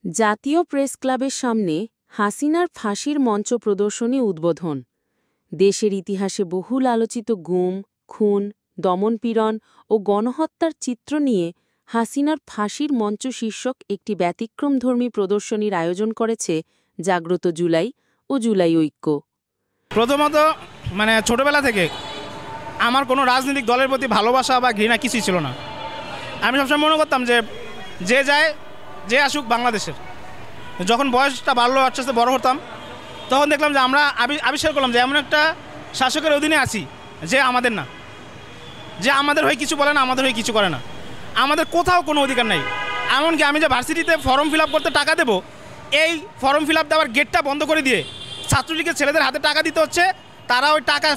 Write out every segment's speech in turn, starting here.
জাতীয় প্রেস ক্লাবের সামনে হাসিনার ফাঁসির মঞ্চ প্রদর্শনী উদ্বোধন। দেশের ইতিহাসে বহুল আলোচিত গুম, খুন, দমনপীড়ন ও গণহত্যার চিত্র নিয়ে হাসিনার ফাঁসির মঞ্চ শীর্ষক একটি ব্যতিক্রমধর্মী প্রদর্শনীর আয়োজন করেছে জাগ্রত জুলাই ও জুলাই ঐক্য। প্রথমত ছোটবেলা থেকে আমার কোনো রাজনৈতিক দলের প্রতি ভালোবাসা বা ঘৃণা কিছুই ছিল না। আমি সবসময় মনে করতাম যে যায় যে আসুক বাংলাদেশের। যখন বয়সটা বাড়লো, আস্তে আস্তে বড় হতাম, তখন দেখলাম যে আমরা আবিষ্কার করলাম যে এমন একটা শাসকের অধীনে আছি যে আমাদের না, যে আমাদের হয়ে কিছু বলে না, আমাদের হয়ে কিছু করে না, আমাদের কোথাও কোনো অধিকার নাই। এমনকি আমি যে ভার্সিটিতে ফর্ম ফিল আপ করতে টাকা দেবো, এই ফর্ম ফিল আপ দেওয়ার গেটটা বন্ধ করে দিয়ে ছাত্রলীগের ছেলেদের হাতে টাকা দিতে হচ্ছে। তারা ওই টাকা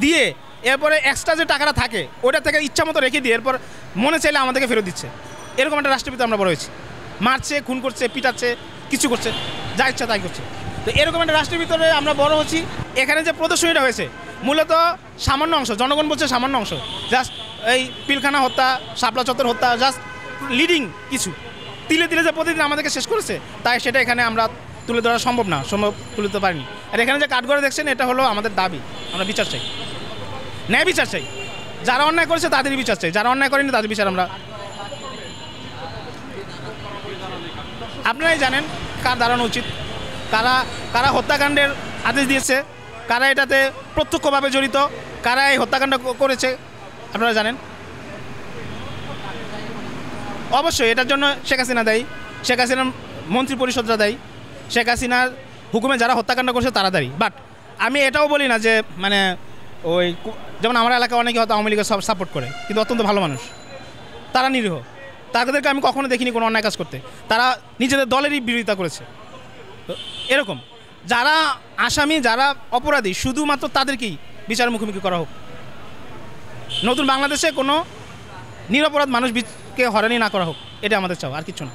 দিয়ে এরপরে এক্সট্রা যে টাকাটা থাকে ওটা থেকে ইচ্ছা মতো রেখে দিয়ে এরপর মনে চাইলে আমাদেরকে ফেরত দিচ্ছে। এরকম একটা রাষ্ট্রপতি আমরা বড় হয়েছি। মারছে, খুন করছে, পিটাচ্ছে, কিছু করছে, যা ইচ্ছা তাই করছে। তো এরকম একটা রাষ্ট্রের ভিতরে আমরা বড় হচ্ছি। এখানে যে প্রদর্শনীটা হয়েছে মূলত সামান্য অংশ, জনগণ বলছে সামান্য অংশ, জাস্ট এই পিলখানা হত্যা, শাপলা চত্বর হত্যা, জাস্ট লিডিং কিছু তিলে তিলে যে প্রতিদিন আমাদেরকে শেষ করেছে, তাই সেটা এখানে আমরা তুলে ধরা সম্ভব তুলে ধরতে পারিনি। আর এখানে যে কাঠগড়ে দেখছেন, এটা হলো আমাদের দাবি। আমরা বিচার চাই, ন্যায় বিচার চাই। যারা অন্যায় করেছে তাদেরই বিচার চাই, যারা অন্যায় করেনি তাদের বিচার আমরা। আপনারাই জানেন কার দাঁড়ানো উচিত, কারা হত্যাকাণ্ডের আদেশ দিয়েছে, কারা এটাতে প্রত্যক্ষভাবে জড়িত, কারা এই হত্যাকাণ্ড করেছে, আপনারা জানেন। অবশ্যই এটার জন্য শেখ হাসিনা দায়ী, শেখ হাসিনার মন্ত্রী পরিষদরা দায়ী, শেখ হাসিনার হুকুমে যারা হত্যাকাণ্ড করেছে তারা দায়ী। বাট আমি এটাও বলি না যে ওই যেমন আমার এলাকায় অনেকে হয়তো আওয়ামী লীগের সাপোর্ট করে, কিন্তু অত্যন্ত ভালো মানুষ, তারা নিরীহ, তাদেরকে আমি কখনো দেখিনি কোনো অন্যায় কাজ করতে। তারা নিজেদের দলেরই বিরোধিতা করেছে। এরকম যারা আসামি, যারা অপরাধী, শুধুমাত্র তাদেরকেই বিচার মুখোমুখি করা হোক। নতুন বাংলাদেশে কোনো নিরপরাধ মানুষকে হয়রানি না করা হোক, এটা আমাদের চাও, আর কিছু না।